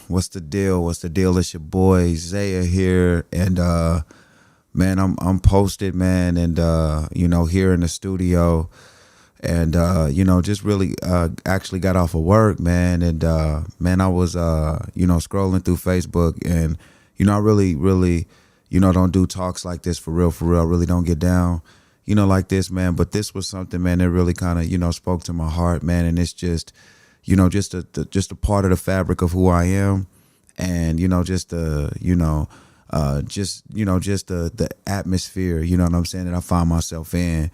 What's the deal? What's the deal? It's your boy Zaya here, and man, I'm posted, man, and here in the studio, and just really actually got off of work, man, and man, I was scrolling through Facebook, and I really don't do talks like this for real, for real. I really don't get down, like this, man. But this was something, man, that really kind of spoke to my heart, man, and it's just just a part of the fabric of who I am, and just the just the atmosphere, what I'm saying, that I find myself in.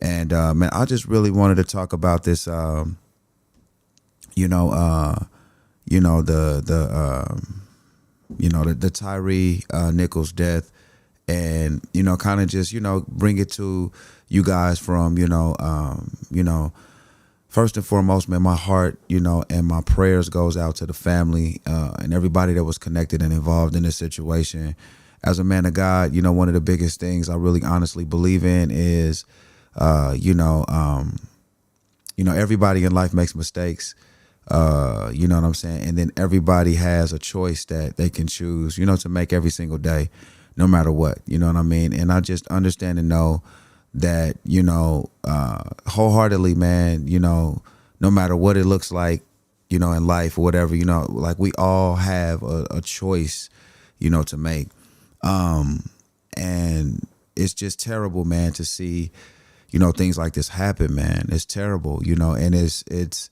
And man, I just really wanted to talk about this, the Tyre Nichols death, and kind of just bring it to you guys from first and foremost, man, my heart, and my prayers goes out to the family and everybody that was connected and involved in this situation. As a man of God, one of the biggest things I really honestly believe in is, everybody in life makes mistakes. You know what I'm saying? And then everybody has a choice that they can choose, to make every single day, no matter what, you know what I mean? And I just understand and know that, wholeheartedly, man, no matter what it looks like, in life or whatever, like we all have a choice, to make. And it's just terrible, man, to see, things like this happen, man. It's terrible, and it's it's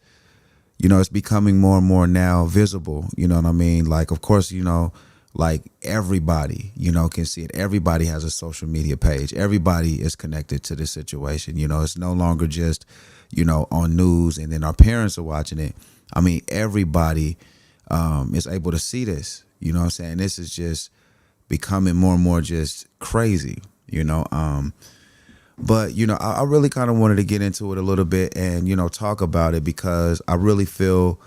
becoming more and more now visible, you know what I mean? Like, of course, like everybody, can see it. Everybody has a social media page. Everybody is connected to this situation. It's no longer just, on news and then our parents are watching it. I mean, everybody is able to see this, you know what I'm saying? This is just becoming more and more just crazy, but, I really kind of wanted to get into it a little bit and, talk about it, because I really feel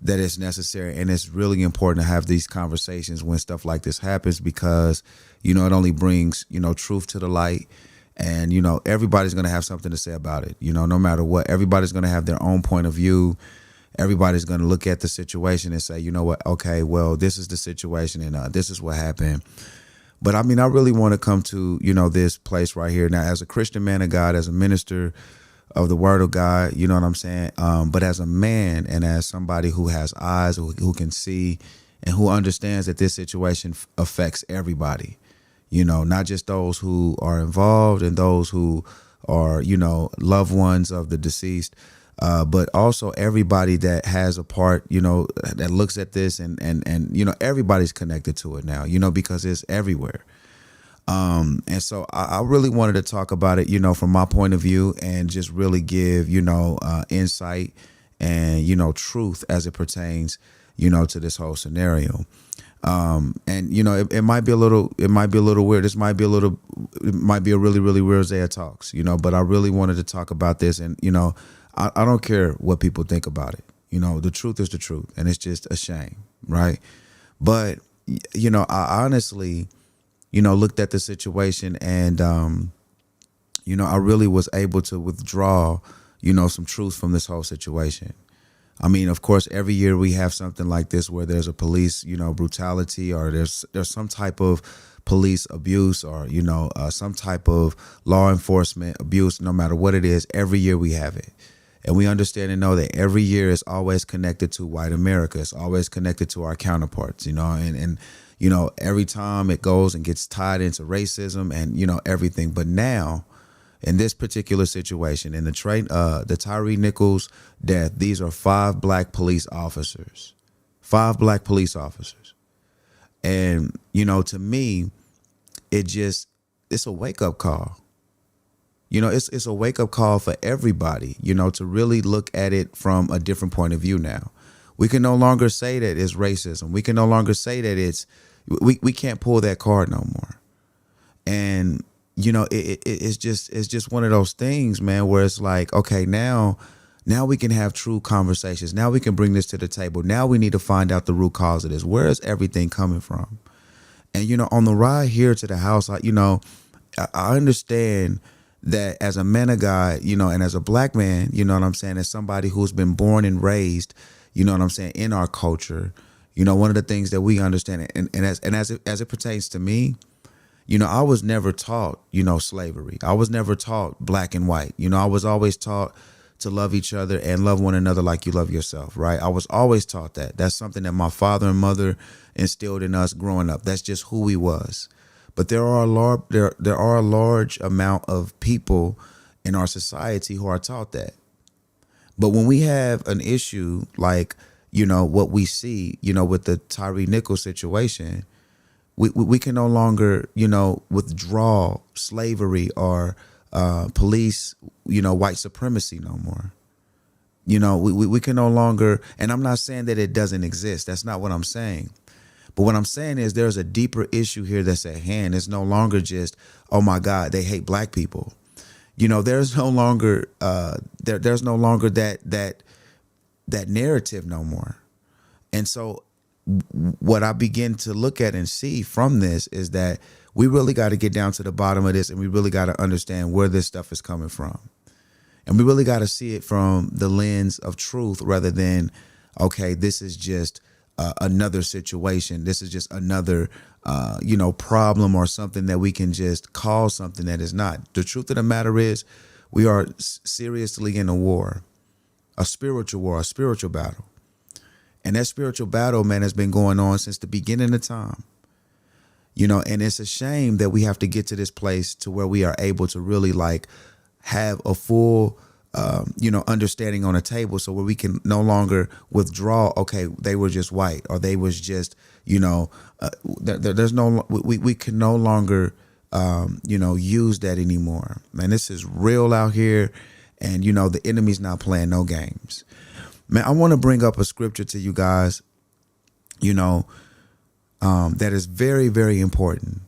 that it's necessary, and it's really important to have these conversations when stuff like this happens, because, it only brings, truth to the light. And, everybody's going to have something to say about it, no matter what. Everybody's going to have their own point of view. Everybody's going to look at the situation and say, you know what, okay, well, this is the situation, and this is what happened. But I mean, I really want to come to, this place right here. Now, as a Christian man of God, as a minister of the word of God, you know what I'm saying? But as a man and as somebody who has eyes, who can see, and who understands that this situation affects everybody, not just those who are involved and those who are, loved ones of the deceased, but also everybody that has a part, that looks at this, and everybody's connected to it now, because it's everywhere. And so I really wanted to talk about it, from my point of view, and just really give, insight and, truth as it pertains, to this whole scenario. And, it might be a little weird. It might be a really, really weird Zaya Talks, but I really wanted to talk about this. And, I don't care what people think about it. The truth is the truth, and it's just a shame. Right. But, I honestly, looked at the situation, and, I really was able to withdraw, some truth from this whole situation. I mean, of course, every year we have something like this where there's a police, brutality, or there's some type of police abuse, or, some type of law enforcement abuse. No matter what it is, every year we have it. And we understand and know that every year is always connected to white America. It's always connected to our counterparts, and every time it goes and gets tied into racism and, everything. But now, in this particular situation, in the Tyre Nichols death, these are 5 black police officers. 5 black police officers. And, to me, it's a wake-up call. It's a wake-up call for everybody, to really look at it from a different point of view now. We can no longer say that it's racism. We can no longer say that we can't pull that card no more. And, it's just one of those things, man, where it's like, okay, now we can have true conversations. Now we can bring this to the table. Now we need to find out the root cause of this. Where is everything coming from? And, on the ride here to the house, I understand that as a man of God, and as a black man, as somebody who's been born and raised, in our culture, One of the things that we understand, and as it pertains to me, I was never taught, slavery. I was never taught black and white. I was always taught to love each other and love one another like you love yourself, right? I was always taught that. That's something that my father and mother instilled in us growing up. That's just who we was. But there are a large amount of people in our society who are taught that. But when we have an issue like, what we see, with the Tyre Nichols situation, we can no longer, withdraw slavery or police, white supremacy no more. We can no longer, and I'm not saying that it doesn't exist. That's not what I'm saying. But what I'm saying is there's a deeper issue here that's at hand. It's no longer just, oh my God, they hate black people. There's no longer there's no longer that narrative no more. And so what I begin to look at and see from this is that we really got to get down to the bottom of this, and we really got to understand where this stuff is coming from. And we really got to see it from the lens of truth rather than, okay, this is just another situation. This is just another, problem or something that we can just call something that is not. The truth of the matter is we are seriously in a war, a spiritual battle. And that spiritual battle, man, has been going on since the beginning of time. And it's a shame that we have to get to this place to where we are able to really have a full, understanding on a table, so where we can no longer withdraw. Okay, they were just white, or they was just, there's no, we can no longer, use that anymore. Man, this is real out here, and the enemy's not playing no games. Man, I want to bring up a scripture to you guys, that is very, very important.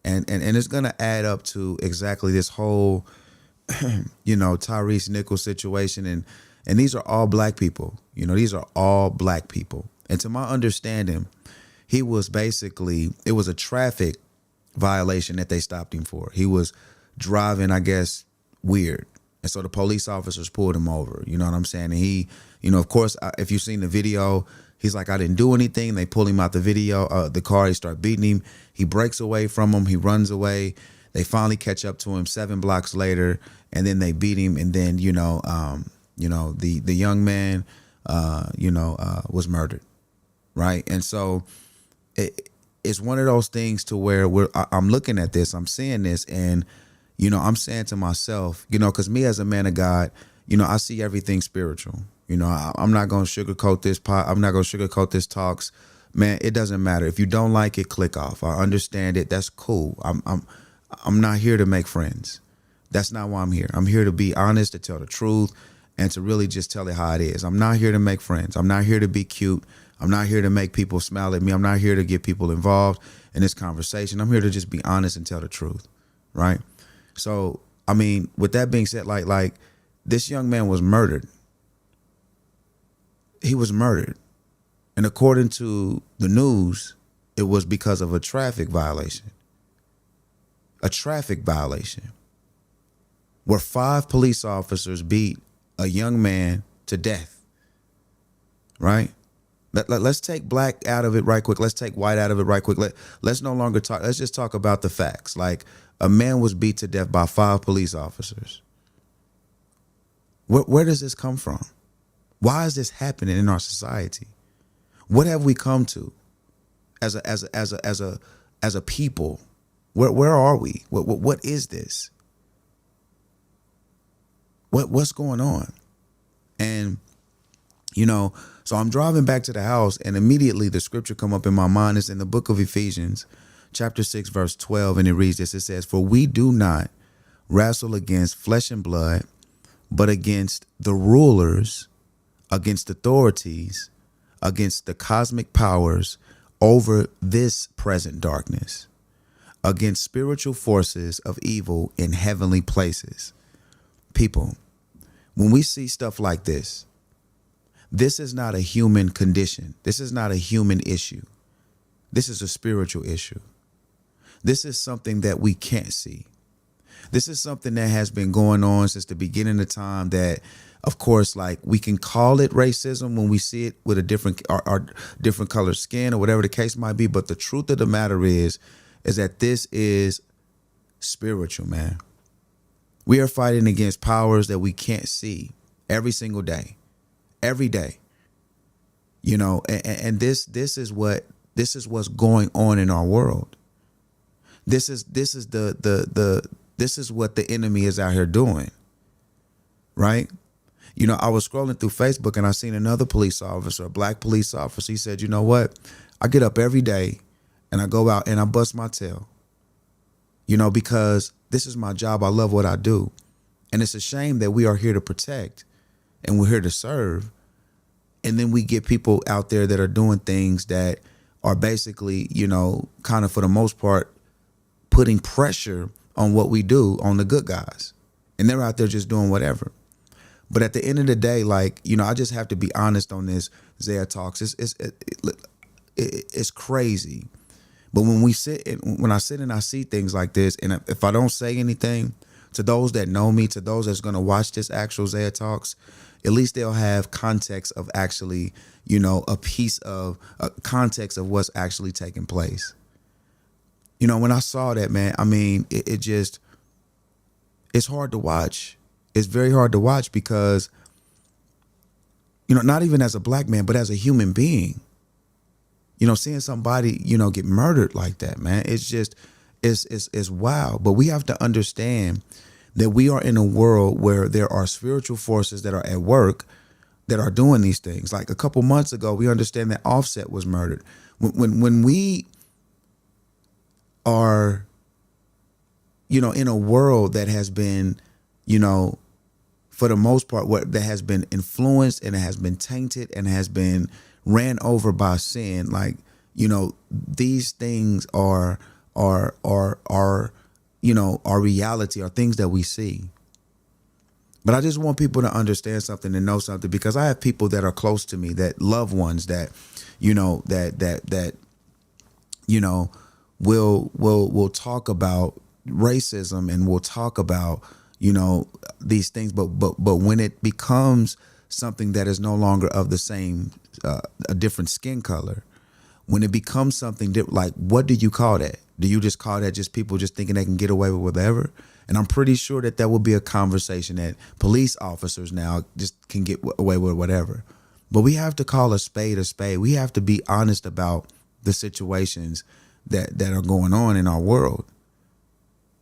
And it's going to add up to exactly this whole, Tyre Nichols situation. And these are all black people. These are all black people. And to my understanding, it was a traffic violation that they stopped him for. He was driving, I guess, weird. And so the police officers pulled him over. You know what I'm saying? And he, of course, if you've seen the video, he's like, I didn't do anything. They pull him out the car. They start beating him. He breaks away from them. He runs away. They finally catch up to him 7 blocks later, and then they beat him. And then, the young man, was murdered. Right. And so it's one of those things to where I'm looking at this, I'm seeing this, and I'm saying to myself, because me as a man of God, I see everything spiritual. I'm not going to sugarcoat this pot. I'm not going to sugarcoat this talks. Man, it doesn't matter. If you don't like it, click off. I understand it. That's cool. I'm not here to make friends. That's not why I'm here. I'm here to be honest, to tell the truth, and to really just tell it how it is. I'm not here to make friends. I'm not here to be cute. I'm not here to make people smile at me. I'm not here to get people involved in this conversation. I'm here to just be honest and tell the truth. Right? So, I mean, with that being said, like this young man was murdered. He was murdered. And according to the news, it was because of a traffic violation. A traffic violation where 5 police officers beat a young man to death. Right? Let's take black out of it right quick. Let's take white out of it right quick. Let's no longer talk. Let's just talk about the facts. Like, a man was beat to death by 5 police officers. Where does this come from? Why is this happening in our society? What have we come to as a people? Where are we? What is this? What's going on? And so I'm driving back to the house, and immediately the scripture come up in my mind. It's in the book of Ephesians, chapter 6, verse 12, and it reads this. It says, "For we do not wrestle against flesh and blood, but against the rulers, against authorities, against the cosmic powers over this present darkness, against spiritual forces of evil in heavenly places." People, when we see stuff like this is not a human condition. This is not a human issue. This is a spiritual issue. This is something that we can't see. This is something that has been going on since the beginning of time. That, of course, like we can call it racism when we see it with a different or different colored skin or whatever the case might be. But the truth of the matter is that this is spiritual, man. We are fighting against powers that we can't see every single day, every day. You know, and this is what's going on in our world. This is this is what the enemy is out here doing, right? You know, I was scrolling through Facebook and I seen another police officer, a black police officer. He said, you know what? I get up every day and I go out and I bust my tail, you know, because this is my job. I love what I do. And it's a shame that we are here to protect and we're here to serve. And then we get people out there that are doing things that are basically, you know, kind of for the most part, putting pressure on what we do, on the good guys. And they're out there just doing whatever. But at the end of the day, like, you know, I just have to be honest on this, Zaya Talks. It's crazy. But when I sit and I see things like this, and if I don't say anything, to those that know me, to those that's going to watch this actual Zaya Talks, at least they'll have context of actually, you know, a piece of context of what's actually taking place. You know, when I saw that, man, I mean, it's hard to watch. It's very hard to watch because, you know, not even as a black man, but as a human being, you know, seeing somebody, you know, get murdered like that, man, it's just, it's wild. But we have to understand that we are in a world where there are spiritual forces that are at work that are doing these things. Like a couple months ago, we understand that Offset was murdered. When we are, you know, in a world that has been, you know, for the most part, that has been influenced and it has been tainted and has been ran over by sin, like, you know, these things are you know, our reality, are things that we see. But I just want people to understand something and know something, because I have people that are close to me, that loved ones that, you know, that you know, will talk about racism and we'll talk about, you know, these things, but when it becomes something that is no longer of the same, a different skin color, when it becomes something different, like, what do you call that? Do you just call that just people just thinking they can get away with whatever? And I'm pretty sure that will be a conversation that police officers now just can get away with whatever. But we have to call a spade a spade. We have to be honest about the situations that are going on in our world.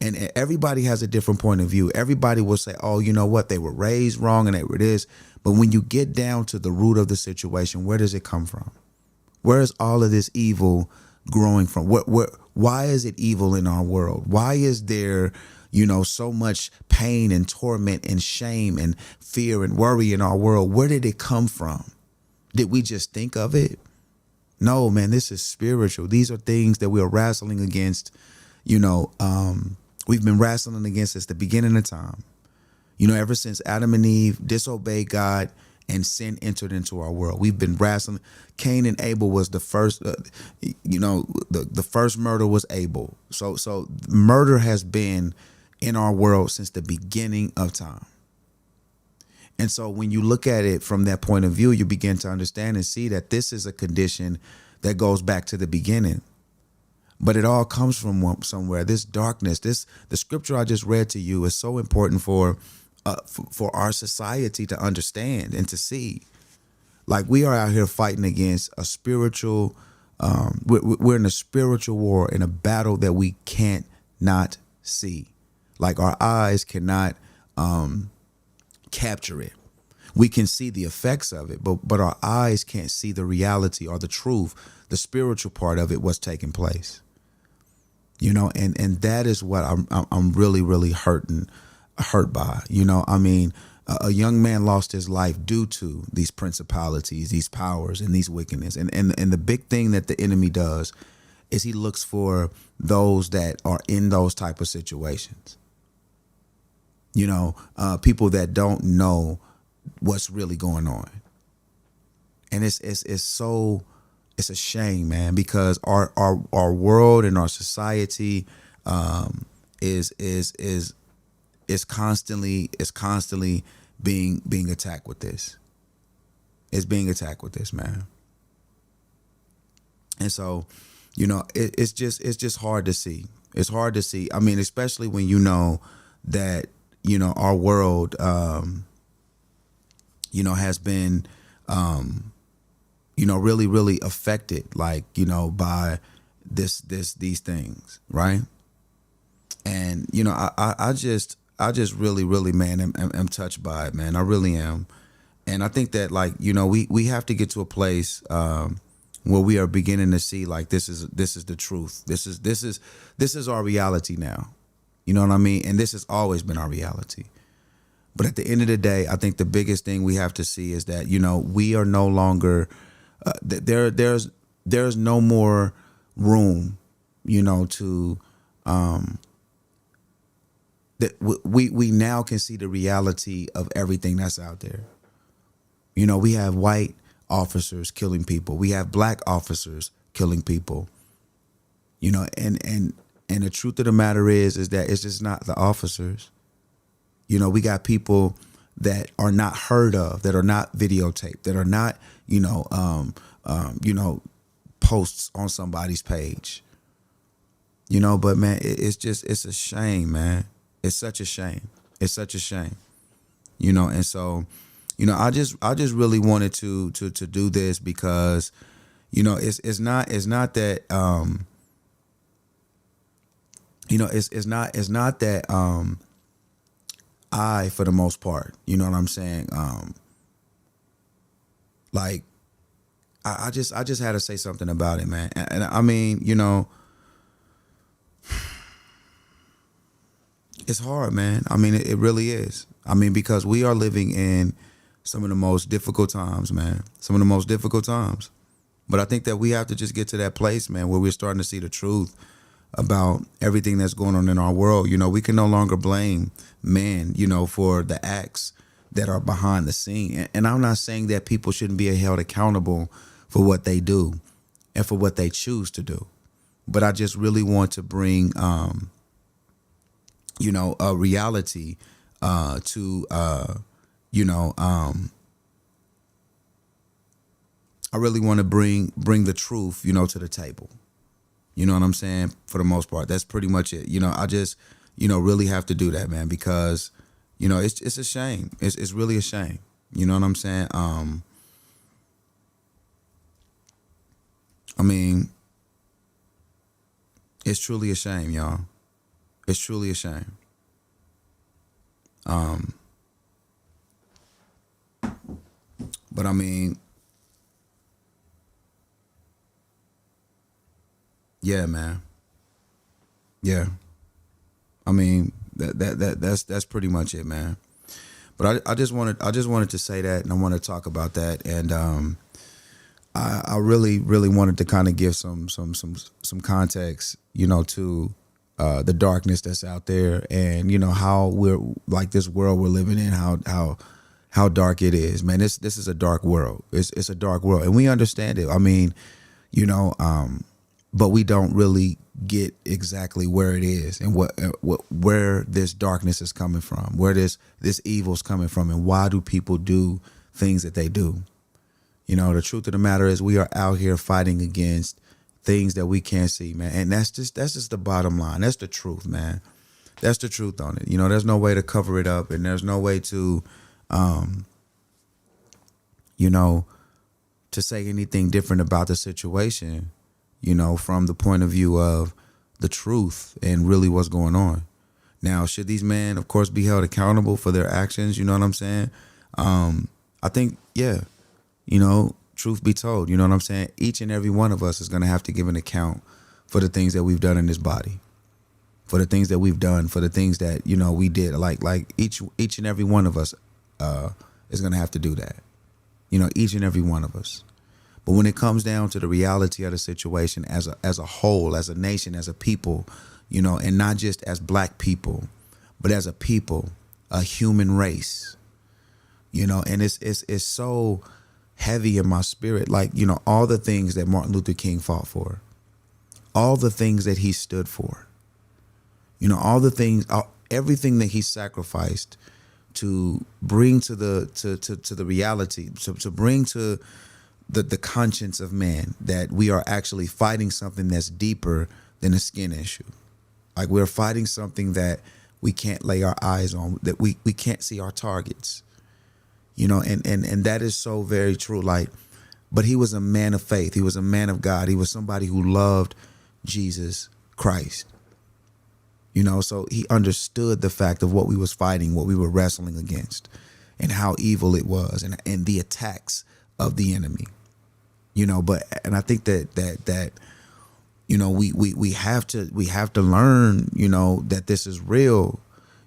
And everybody has a different point of view. Everybody will say, oh, you know what? They were raised wrong and they were this. But when you get down to the root of the situation, where does it come from? Where is all of this evil growing from? Why is it evil in our world? Why is there, you know, so much pain and torment and shame and fear and worry in our world? Where did it come from? Did we just think of it? No, man, this is spiritual. These are things that we are wrestling against. You know, we've been wrestling against since the beginning of time. You know, ever since Adam and Eve disobeyed God and sin entered into our world, we've been wrestling. Cain and Abel was the first, you know, the first murder was Abel. So murder has been in our world since the beginning of time. And so when you look at it from that point of view, you begin to understand and see that this is a condition that goes back to the beginning. But it all comes from somewhere. This darkness, the scripture I just read to you is so important for our society to understand and to see. Like, we are out here fighting against a spiritual, we're in a spiritual war, in a battle that we can't not see. Like, our eyes cannot capture it. We can see the effects of it, but our eyes can't see the reality or the truth, the spiritual part of it, what's taking place. You know, and that is what I'm really, really hurt by. You know, I mean, a young man lost his life due to these principalities, these powers, and these wickedness. And the big thing that the enemy does is he looks for those that are in those type of situations. You know, people that don't know what's really going on. And it's a shame, man, because our world and our society is it's constantly being attacked with this. It's being attacked with this, man. And so, it's just hard to see. It's hard to see. I mean, especially when you know that our world, has been, really, really affected, like, by these things, right? And I just really, really, man, am touched by it, man. I really am. And I think that, like, we have to get to a place where we are beginning to see, like, this is the truth. This is our reality now. You know what I mean? And this has always been our reality. But at the end of the day, I think the biggest thing we have to see is that, we are no longer there's no more room, to that we now can see the reality of everything that's out there. We have white officers killing people. We have black officers killing people. And the truth of the matter is that it's just not the officers. We got people that are not heard of, that are not videotaped, that are not, posts on somebody's page. But man, it's a shame, man. It's such a shame. It's such a shame. And so, I just really wanted to do this because, it's not that it's not that I, for the most part, you know what I'm saying? Like, I just had to say something about it, man. And I mean, it's hard, man. I mean, it really is. I mean, because we are living in some of the most difficult times, man. Some of the most difficult times. But I think that we have to just get to that place, man, where we're starting to see the truth about everything that's going on in our world. We can no longer blame men, for the acts that are behind the scene. And I'm not saying that people shouldn't be held accountable for what they do and for what they choose to do. But I just really want to bring, a reality to, I really want to bring the truth, to the table. You know what I'm saying? For the most part, that's pretty much it. I just, really have to do that, man, because, it's a shame. It's really a shame. You know what I'm saying? I mean, it's truly a shame, y'all. It's truly a shame. But I mean, yeah, man. Yeah. I mean, that's pretty much it, man. But I just wanted to say that, and I want to talk about that, and I really wanted to kind of give some context, to the darkness that's out there, and how we're, like, this world we're living in, how dark it is, man. This is a dark world. It's a dark world, and we understand it. I mean, but we don't really get exactly where it is and where this darkness is coming from, where this evil is coming from, and why do people do things that they do. The truth of the matter is we are out here fighting against things that we can't see, man. And that's just the bottom line. That's the truth, man. That's the truth on it. There's no way to cover it up, and there's no way to, to say anything different about the situation, from the point of view of the truth and really what's going on. Now, should these men, of course, be held accountable for their actions? You know what I'm saying? I think, yeah, truth be told, you know what I'm saying? Each and every one of us is going to have to give an account for the things that we've done in this body, for the things that we've done, for the things that, we did. Like each and every one of us is going to have to do that. Each and every one of us. But when it comes down to the reality of the situation as a whole, as a nation, as a people, and not just as black people, but as a people, a human race, and it's so heavy in my spirit. Like, all the things that Martin Luther King fought for, all the things that he stood for, all the things, everything that he sacrificed to bring to the reality, to bring to the conscience of man that we are actually fighting something that's deeper than a skin issue. Like we're fighting something that we can't lay our eyes on, that we can't see our targets. And that is so very true. Like, but he was a man of faith. He was a man of God. He was somebody who loved Jesus Christ. So he understood the fact of what we was fighting, what we were wrestling against, and how evil it was, and the attacks of the enemy. And I think that we have to learn, that this is real,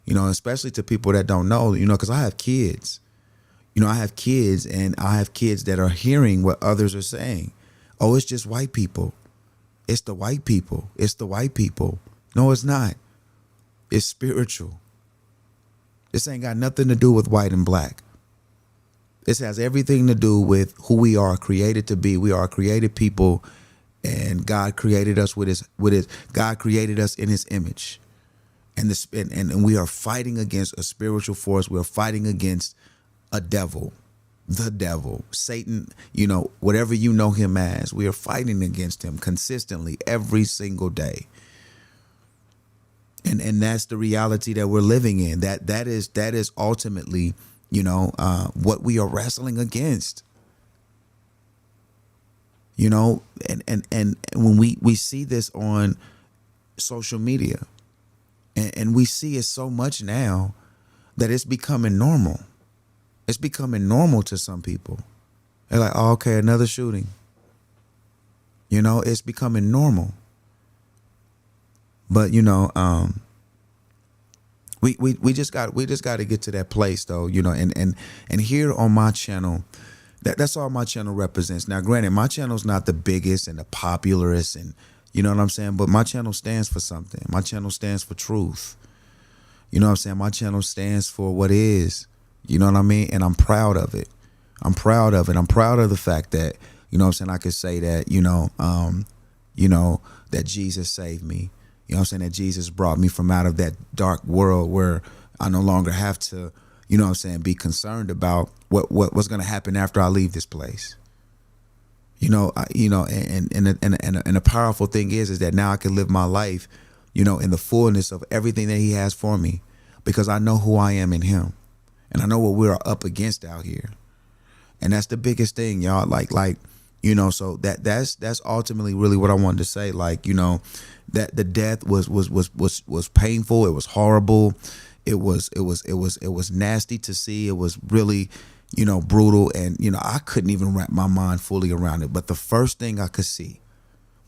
especially to people that don't know, because I have kids. I have kids, and I have kids that are hearing what others are saying. Oh, it's just white people. It's the white people. It's the white people. No, it's not. It's spiritual. This ain't got nothing to do with white and black. This has everything to do with who we are created to be. We are created people, and God created us with his God created us in his image. And we are fighting against a spiritual force. We're fighting against a devil, the devil, Satan, whatever you know him as. We are fighting against him consistently every single day. And that's the reality that we're living in. That is ultimately, what we are wrestling against. And when we see this on social media, and we see it so much now that it's becoming normal. It's becoming normal to some people. They're like, oh, okay, another shooting. It's becoming normal. But we just got to get to that place though, and here on my channel, that's all my channel represents. Now, granted, my channel's not the biggest and the popularest, and you know what I'm saying, but my channel stands for something. My channel stands for truth. You know what I'm saying? My channel stands for what is. You know what I mean? And I'm proud of it. I'm proud of it. I'm proud of the fact that, I could say that, that Jesus saved me. That Jesus brought me from out of that dark world where I no longer have to, be concerned about what's going to happen after I leave this place. And the powerful thing is that now I can live my life, in the fullness of everything that he has for me, because I know who I am in him. And I know what we're up against out here. And that's the biggest thing, y'all. So that's ultimately really what I wanted to say. That the death was painful. It was horrible. It was nasty to see. It was really, brutal. And, I couldn't even wrap my mind fully around it. But the first thing I can see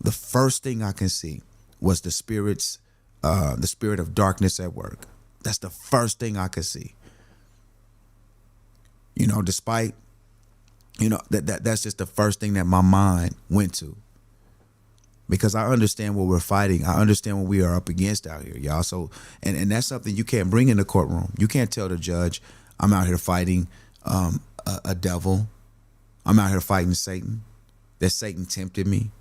was the spirit of darkness at work. That's the first thing I could see. Despite, that's just the first thing that my mind went to. Because I understand what we're fighting. I understand what we are up against out here, y'all. So, and that's something you can't bring in the courtroom. You can't tell the judge, I'm out here fighting a devil. I'm out here fighting Satan. That Satan tempted me.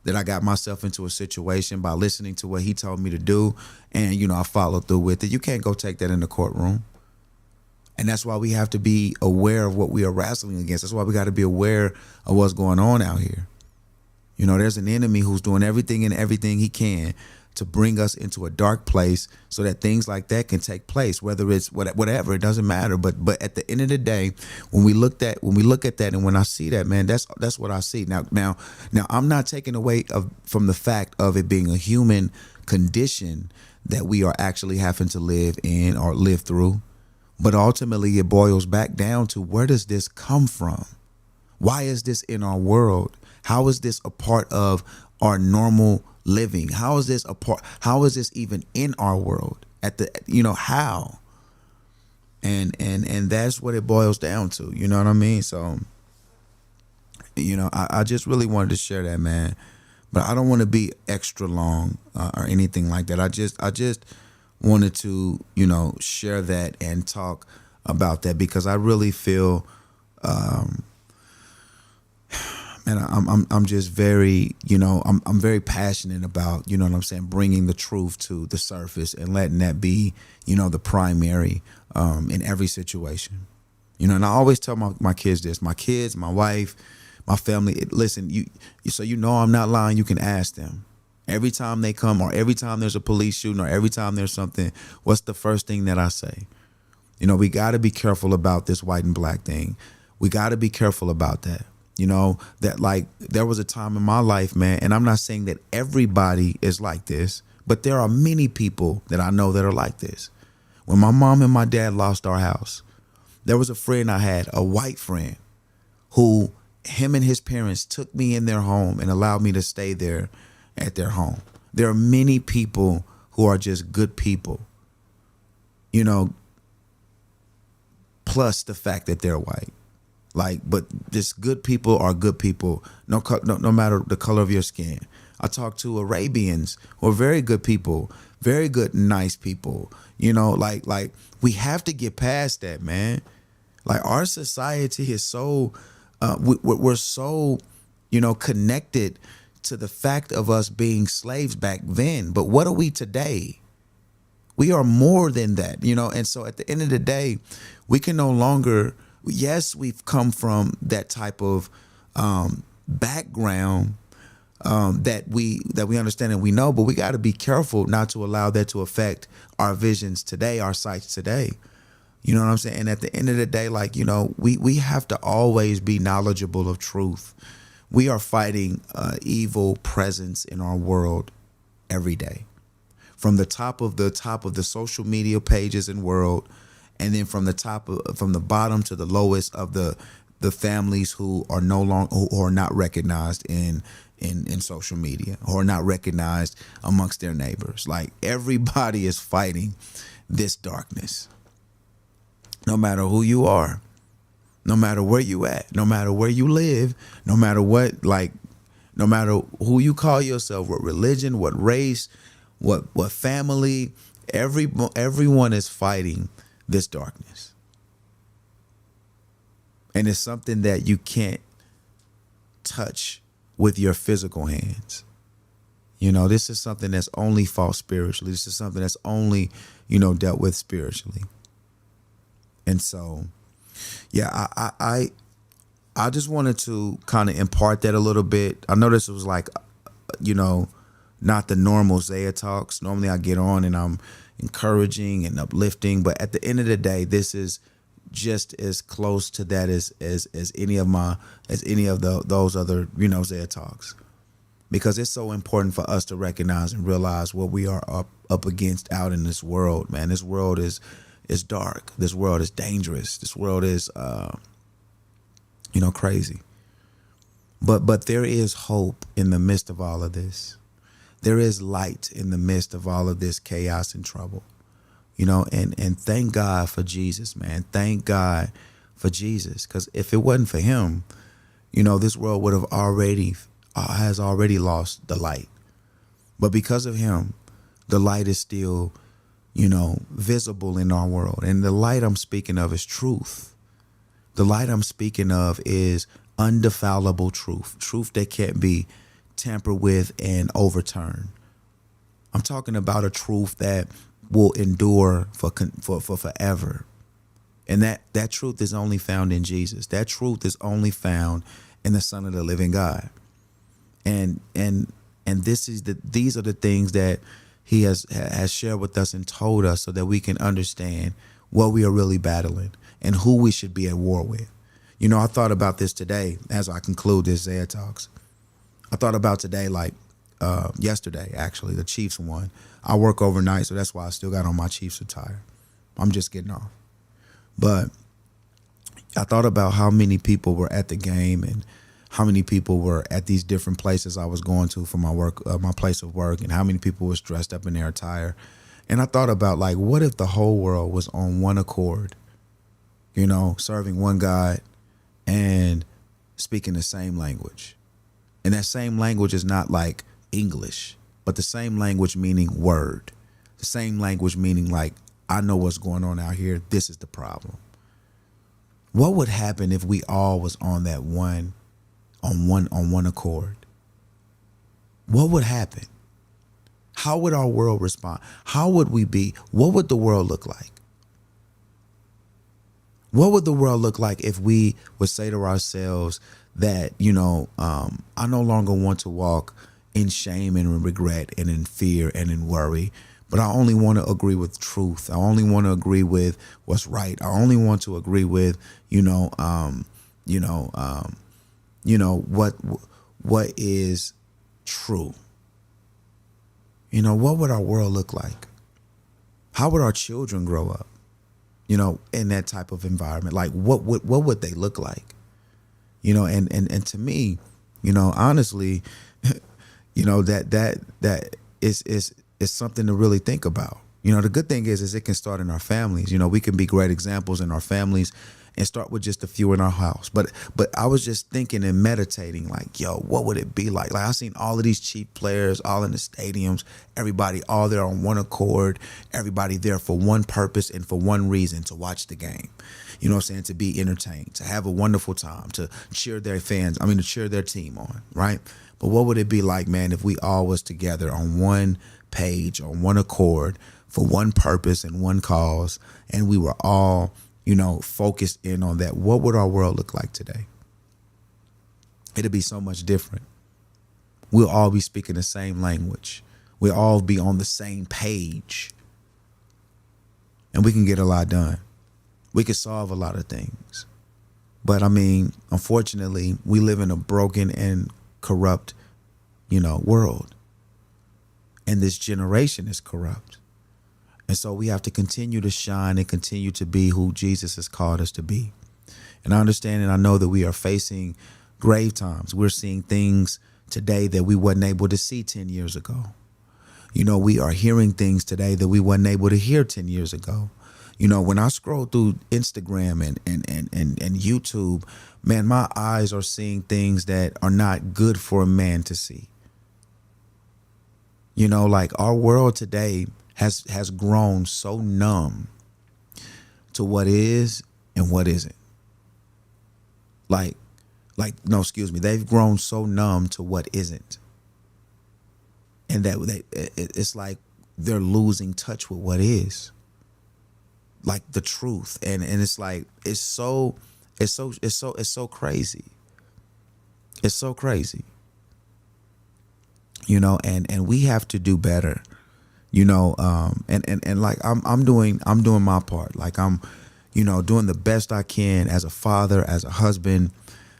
That I got myself into a situation by listening to what he told me to do. And, I followed through with it. You can't go take that in the courtroom. And that's why we have to be aware of what we are wrestling against. That's why we got to be aware of what's going on out here. There's an enemy who's doing everything he can to bring us into a dark place so that things like that can take place, whether it's whatever, it doesn't matter. But at the end of the day, when we look at that, and when I see that, man, that's what I see. Now I'm not taking away from the fact of it being a human condition that we are actually having to live in or live through. But ultimately, it boils back down to, where does this come from? Why is this in our world? How is this a part of our normal living? How is this even in our world? How? And that's what it boils down to. You know what I mean? So, I just really wanted to share that, man. But I don't want to be extra long or anything like that. I just wanted to, share that and talk about that, because I really feel, and I'm just very, I'm very passionate about, what I'm saying, bringing the truth to the surface and letting that be, the primary in every situation. And I always tell my kids this, my kids, my wife, my family, listen, so I'm not lying, you can ask them. Every time they come, or every time there's a police shooting, or every time there's something, what's the first thing that I say? We got to be careful about this white and black thing. We got to be careful about that. That like there was a time in my life, man, and I'm not saying that everybody is like this, but there are many people that I know that are like this. When my mom and my dad lost our house, there was a friend I had, a white friend, who him and his parents took me in their home and allowed me to stay there at their home. There are many people who are just good people, plus the fact that they're white. But just good people are good people, no matter the color of your skin. I talk to Arabians who are very good people, very good, nice people. Like we have to get past that, man. Like our society is so, we're so, connected to the fact of us being slaves back then. But what are we today? We are more than that, And so at the end of the day, we can no longer. Yes, we've come from that type of background that we understand and we know, but we got to be careful not to allow that to affect our visions today, our sights today. You know what I'm saying? And at the end of the day, we have to always be knowledgeable of truth. We are fighting evil presence in our world every day, from the top of the social media pages and world. And then from the bottom to the lowest of the families who are who are not recognized in social media, or not recognized amongst their neighbors. Like everybody is fighting this darkness. No matter who you are, no matter where you at, no matter where you live, no matter no matter who you call yourself, what religion, what race, what family, everyone is fighting this darkness. And it's something that you can't touch with your physical hands. This is something that's only fought spiritually. This is something that's only, dealt with spiritually. And so, yeah, I just wanted to kind of impart that a little bit. I know this was like, not the normal Zaya talks. Normally I get on and I'm encouraging and uplifting, but at the end of the day, this is just as close to that as any of those other Zaya talks, because it's so important for us to recognize and realize what we are up against out in this world, man. This world is dark. This world is dangerous. This world is crazy. But there is hope in the midst of all of this. There is light in the midst of all of this chaos and trouble, and thank God for Jesus, man. Thank God for Jesus, because if it wasn't for him, this world would have has already lost the light. But because of him, the light is still, visible in our world. And the light I'm speaking of is truth. The light I'm speaking of is undefilable truth that can't be tampered with and overturned. I'm talking about a truth that will endure for forever. And that truth is only found in Jesus. That truth is only found in the Son of the living God. And these are the things that he has shared with us and told us so that we can understand what we are really battling and who we should be at war with. I thought about this today as I conclude this Zaya Talks. I thought about today, yesterday, actually, the Chiefs won. I work overnight, so that's why I still got on my Chiefs attire. I'm just getting off. But I thought about how many people were at the game and how many people were at these different places I was going to for my work, my place of work, and how many people was dressed up in their attire. And I thought about, what if the whole world was on one accord, serving one God and speaking the same language. And that same language is not like English, but the same language meaning word. The same language meaning I know what's going on out here. This is the problem. What would happen if we all was on on one accord? What would happen? How would our world respond? How would we be? What would the world look like? What would the world look like if we would say to ourselves that, I no longer want to walk in shame and in regret and in fear and in worry, but I only want to agree with truth. I only want to agree with what's right. I only want to agree with, what is true. What would our world look like? How would our children grow up? In that type of environment, like what would they look like? And to me, honestly, that is something to really think about. The good thing is it can start in our families. We can be great examples in our families and start with just a few in our house. But I was just thinking and meditating, like, yo, what would it be like? Like, I seen all of these cheap players all in the stadiums, everybody all there on one accord, everybody there for one purpose and for one reason, to watch the game. You know what I'm saying? To be entertained, to have a wonderful time, to cheer their to cheer their team on, right? But what would it be like, man, if we all was together on one page, on one accord, for one purpose and one cause, and we were all focused in on that? What would our world look like today? It'd be so much different. We'll all be speaking the same language. We'll all be on the same page. And we can get a lot done. We can solve a lot of things. But unfortunately, we live in a broken and corrupt, world. And this generation is corrupt. And so we have to continue to shine and continue to be who Jesus has called us to be. And I understand and I know that we are facing grave times. We're seeing things today that we wasn't able to see 10 years ago. We are hearing things today that we wasn't able to hear 10 years ago. When I scroll through Instagram and YouTube, man, my eyes are seeing things that are not good for a man to see. Like, our world today has grown so numb to what is and what isn't. They've grown so numb to what isn't. And it's like they're losing touch with what is. Like the truth. And it's like, it's so crazy. It's so crazy. And we have to do better. And like I'm doing my part. Like, I'm doing the best I can as a father, as a husband,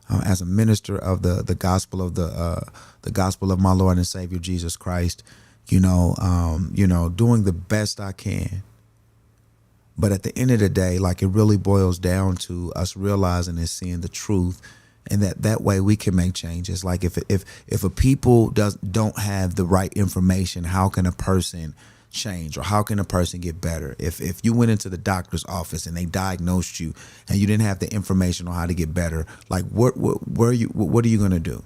as a minister of the gospel of the gospel of my Lord and Savior Jesus Christ. Doing the best I can. But at the end of the day, like, it really boils down to us realizing and seeing the truth, and that way we can make changes. Like, if a people don't have the right information, how can a person change, or how can a person get better? If you went into the doctor's office and they diagnosed you and you didn't have the information on how to get better, like, what are you going to do?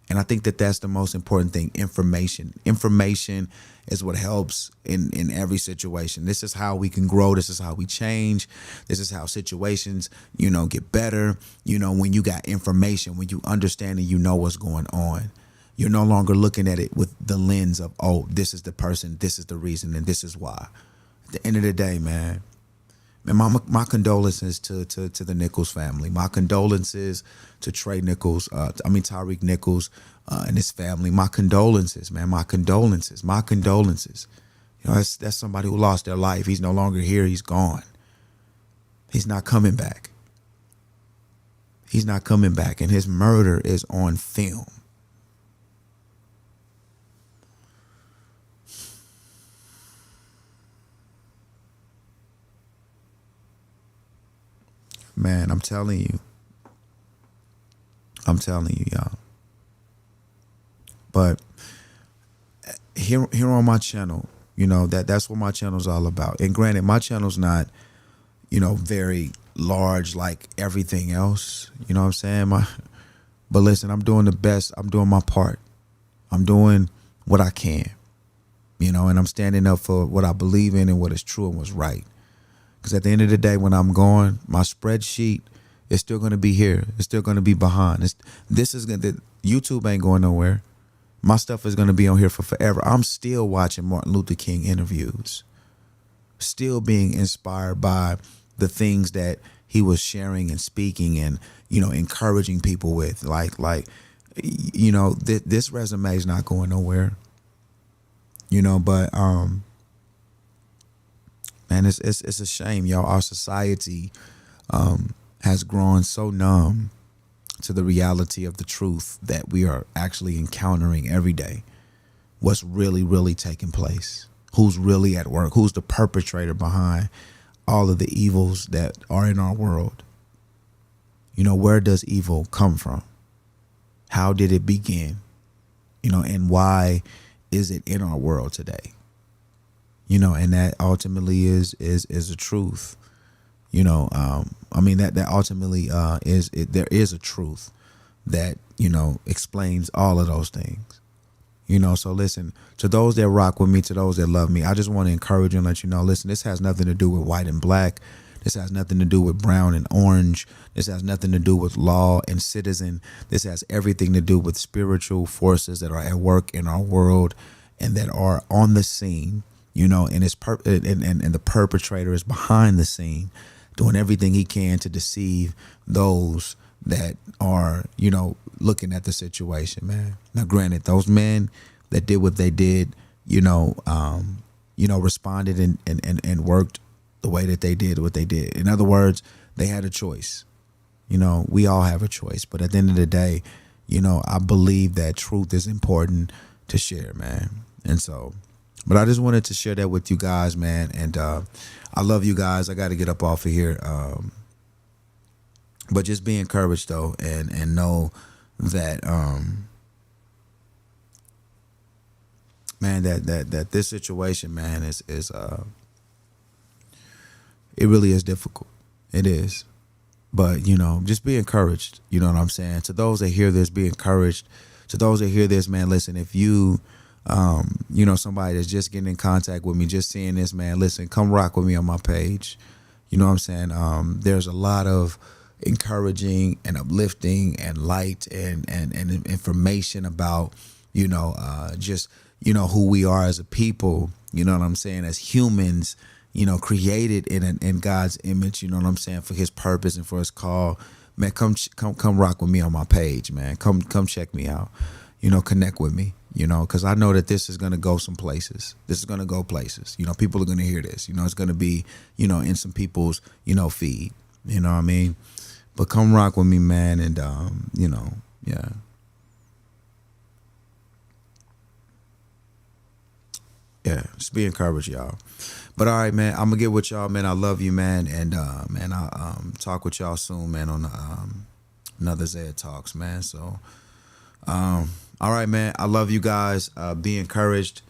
And I think that's the most important thing. Information is what helps in every situation. This is how we can grow. This is how we change. This is how situations, get better. When you got information, when you understand and you know what's going on, you're no longer looking at it with the lens of, oh, this is the person, this is the reason, and this is why. At the end of the day, man, my condolences to the Nichols family. My condolences to Tyreek Nichols and his family. My condolences, man. My condolences. That's somebody who lost their life. He's no longer here. He's gone. He's not coming back. He's not coming back. And his murder is on film. Man, I'm telling you, y'all. But here on my channel, that's what my channel's all about. And granted, my channel's not, very large like everything else. You know what I'm saying? But listen, I'm doing the best. I'm doing my part. I'm doing what I can, and I'm standing up for what I believe in and what is true and what's right. Because at the end of the day, when I'm gone, my spreadsheet It's still gonna be here. It's still gonna be behind. This is gonna. YouTube ain't going nowhere. My stuff is gonna be on here for forever. I'm still watching Martin Luther King interviews. Still being inspired by the things that he was sharing and speaking and encouraging people with. This resume is not going nowhere. But man, it's a shame, y'all. Our society has grown so numb to the reality of the truth that we are actually encountering every day. What's really, really taking place? Who's really at work? Who's the perpetrator behind all of the evils that are in our world? Where does evil come from? How did it begin? And why is it in our world today? And that ultimately is the truth. That ultimately there is a truth that, explains all of those things. So listen, to those that rock with me, to those that love me, I just want to encourage you and let you know, listen, this has nothing to do with white and black. This has nothing to do with brown and orange. This has nothing to do with law and citizen. This has everything to do with spiritual forces that are at work in our world and that are on the scene, and and the perpetrator is behind the scene doing everything he can to deceive those that are, looking at the situation, man. Now, granted, those men that did what they did, responded and worked the way that they did what they did. In other words, they had a choice. We all have a choice. But at the end of the day, I believe that truth is important to share, man. And so, but I just wanted to share that with you guys, man. And I love you guys. I got to get up off of here. But just be encouraged, though, and know that, man, that this situation, man, is it really is difficult. It is. But, just be encouraged. You know what I'm saying? To those that hear this, be encouraged. To those that hear this, man, listen, if you, somebody that's just getting in contact with me, just seeing this, man, listen, come rock with me on my page. You know what I'm saying? There's a lot of encouraging and uplifting and light and information about, just, who we are as a people, you know what I'm saying, as humans, created in God's image, you know what I'm saying, for his purpose and for his call. Man, come rock with me on my page, man. Come check me out, connect with me, because I know that this is going to go some places. This is going to go places. People are going to hear this. It's going to be, in some people's, feed. You know what I mean? But come rock with me, man, and, yeah. Yeah, just be encouraged, y'all. But all right, man, I'm gonna get with y'all, man. I love you, man, and man, I'll talk with y'all soon, man, on another Zaya Talks, man. So, all right, man, I love you guys. Be encouraged,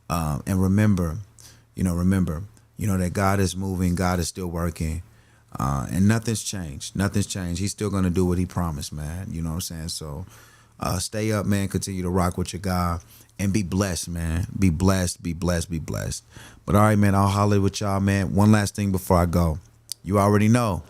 and remember, that God is moving, God is still working, and nothing's changed. Nothing's changed. He's still gonna do what he promised, man. You know what I'm saying? So, stay up, man. Continue to rock with your God. And be blessed, man. Be blessed, be blessed, be blessed. But all right, man, I'll holler with y'all, man. One last thing before I go. You already know.